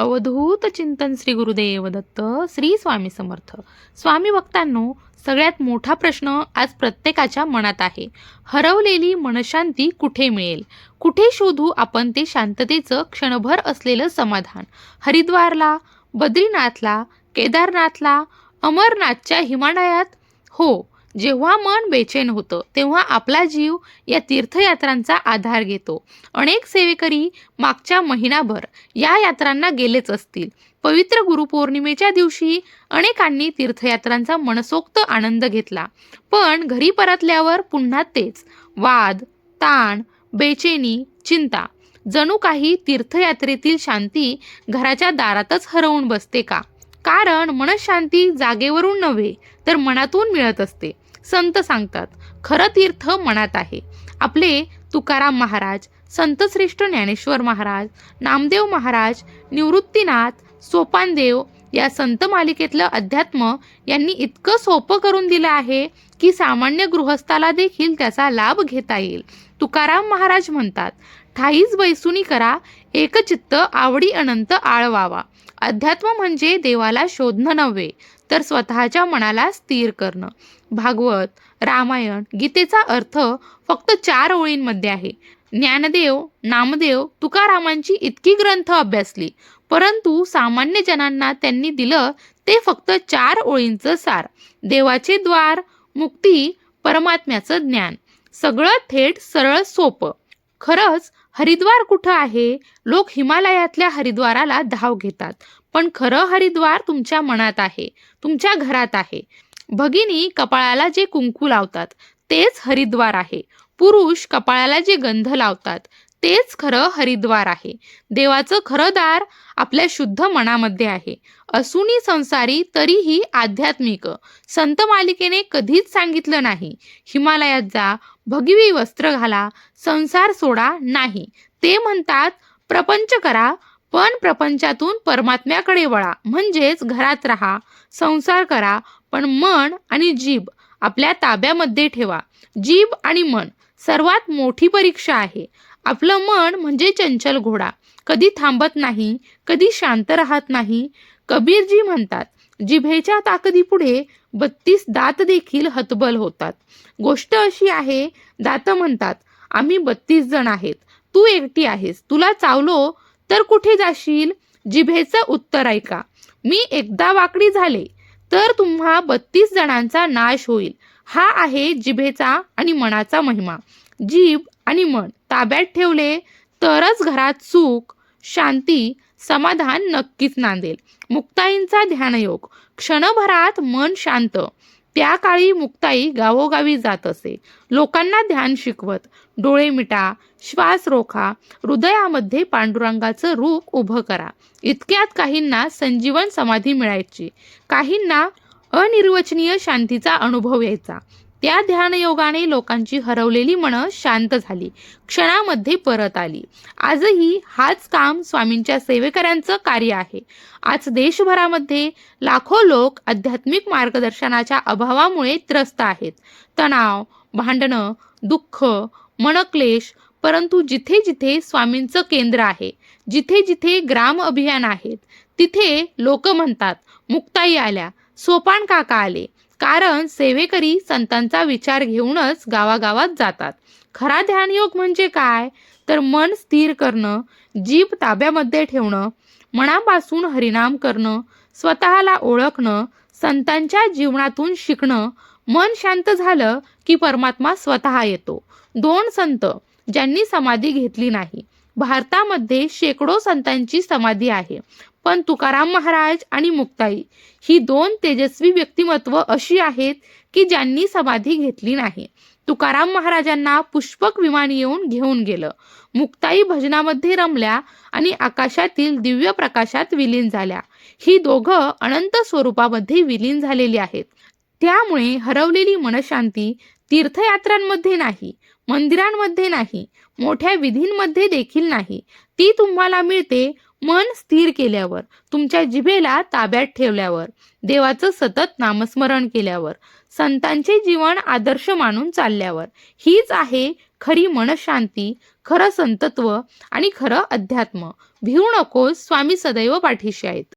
अवधूत चिंतन श्री गुरुदेव दत्त श्री स्वामी समर्थ. स्वामी भक्तांनो, सगळ्यात मोठा प्रश्न आज प्रत्येकाच्या मनात आहे. हरवलेली मनशांती कुठे मिळेल? कुठे शोधू आपण ते शांततेचं क्षणभर असलेलं समाधान? हरिद्वारला, बद्रीनाथला, केदारनाथला, अमरनाथच्या हिमालयात? हो, जेव्हा मन बेचैन होतं तेव्हा आपला जीव या तीर्थयात्रांचा आधार घेतो. अनेक सेवेकरी मागच्या महिनाभर या यात्रांना गेलेच असतील. पवित्र गुरुपौर्णिमेच्या दिवशी अनेकांनी तीर्थयात्रांचा मनसोक्त आनंद घेतला. पण घरी परतल्यावर पुन्हा तेच वाद, ताण, बेचैनी, चिंता. जणू काही तीर्थयात्रेतील शांती घराच्या दारातच हरवून बसते का? कारण मनशांती जागेवरून नव्हे तर मनातून मिळत असते. संत सांगतात, खरं तीर्थ मनात आहे. आपले तुकाराम महाराज, संतश्रेष्ठ ज्ञानेश्वर महाराज, नामदेव महाराज, निवृत्तीनाथ, सोपानदेव या संत मालिकेतलं अध्यात्म यांनी इतकं सोपं करून दिलं आहे की सामान्य गृहस्थाला देखील त्याचा लाभ घेता येईल. तुकाराम महाराज म्हणतात, ठाईच बैसुनी करा एकचित्त आवडी अनंत आळवावा. अध्यात्म म्हणजे देवाला शोधणं नव्हे तर स्वतःच्या मनाला स्थिर करणं. भागवत, रामायण, गीतेचा अर्थ फक्त 4 ओळींमध्ये आहे. ज्ञानदेव, नामदेव, तुकारामांची इतकी ग्रंथ अभ्यासली, परंतु सामान्य जनांना त्यांनी दिलं ते फक्त 4 ओळींचं सार. देवाचे द्वार, मुक्ती, परमात्म्याचं ज्ञान. सगळं थेट, सरळ, सोपं. खरंच हरिद्वार कुठं आहे? लोक हिमालयातल्या हरिद्वाराला धाव घेतात, पण खरं हरिद्वार तुमच्या मनात आहे, तुमच्या घरात आहे. भगिनी कपाळाला जे कुंकू लावतात तेच हरिद्वार आहे. पुरुष कपाळाला जे गंध लावतात तेच खरं हरिद्वार आहे. देवाचं खरं दार आपल्या शुद्ध मनामध्ये आहे. असूनी संसारी तरीही आध्यात्मिक. संत मालिकेने कधीच सांगितलं नाही, हिमालयात जा, भगवी वस्त्र घाला, संसार सोडा. नाही, ते म्हणतात प्रपंच करा, पण प्रपंचातून परमात्म्याकडे वळा. म्हणजेच घरात राहा, संसार करा, पण मन आणि जीभ आपल्या ताब्यामध्ये ठेवा. जीभ आणि मन सर्वात मोठी परीक्षा आहे. आपलं मन म्हणजे चंचल घोडा, कधी थांबत नाही, कधी शांत राहत नाही. कबीरजी म्हणतात, जिभेच्या ताकदीपुढे 32 दात देखील हतबल होतात. गोष्ट अशी आहे, दात म्हणतात, आम्ही 32 जण आहेत, तू एकटी आहेस, तुला चावलो तर कुठे जाशील? जिभेचं उत्तर ऐका, मी एकदा वाकडी झाले तर तुम्हा 32 जणांचा नाश होईल. हा आहे जिभेचा आणि मनाचा महिमा. जीभ आणि मन ताब्यात ठेवले तरच घरात सुख, शांती, समाधान नक्कीच नांदेल. मुक्ताईंचा ध्यानयोग. क्षणभरात मन शांत. त्या काळी मुक्ताई गावोगावी जात असे, लोकांना ध्यान शिकवत. डोळे मिटा, श्वास रोखा, हृदयामध्ये पांडुरंगाचं रूप उभं करा. इतक्यात काहींना संजीवन समाधी मिळायची, काहींना अनिर्वचनीय शांतीचा अनुभव यायचा. त्या ध्यानयोगाने लोकांची हरवलेली मनं शांत झाली, क्षणामध्ये परत आली. आजही हाच काम स्वामींच्या सेवेकऱ्यांचं कार्य आहे. आज देशभरामध्ये लाखो लोक आध्यात्मिक मार्गदर्शनाच्या अभावामुळे त्रस्त आहेत. तणाव, भांडणं, दुःख, मनक्लेश. परंतु जिथे जिथे स्वामींचं केंद्र आहे, जिथे जिथे ग्राम अभियान आहेत, तिथे लोक म्हणतात, मुक्ताई आल्या, सोपान काका आले. कारण सेवेकरी संतांचा विचार घेऊनच गावागावात जातात. खरा ध्यानयोग म्हणजे काय? तर मन स्थिर करणं, जीभ ताब्यामध्ये ठेवणं, मनापासून हरिनाम करणं, स्वतःला ओळखणं, संतांच्या जीवनातून शिकणं. मन शांत झालं की परमात्मा स्वतः येतो. 2 संत ज्यांनी समाधी घेतली नाही. भारतामध्ये शेकडो संतांची समाधी आहे, पण तुकाराम महाराज आणि मुक्ताई ही 2 तेजस्वी व्यक्तिमत्व अशी आहेत की ज्यांनी समाधी घेतली नाही. तुकाराम महाराजांना पुष्पक विमान येऊन घेऊन गेलं. मुक्ताई भजनामध्ये रमल्या आणि आकाशातील दिव्य प्रकाशात विलीन झाल्या. ही दोघं अनंत स्वरूपामध्ये विलीन झालेली आहेत. त्यामुळे हरवलेली मनशांती तीर्थयात्रांमध्ये नाही, मंदिरांमध्ये नाही, मोठ्या विधींमध्ये देखील नाही. ती तुम्हाला मिळते मन स्थिर केल्यावर, तुमच्या जिभेला ताब्यात ठेवल्यावर, देवाचं सतत नामस्मरण केल्यावर, संतांचे जीवन आदर्श मानून चालल्यावर. हीच आहे खरी मनशांती, खरं संतत्व आणि खरं अध्यात्म. भिवू नकोस, स्वामी सदैव पाठीशी आहेत.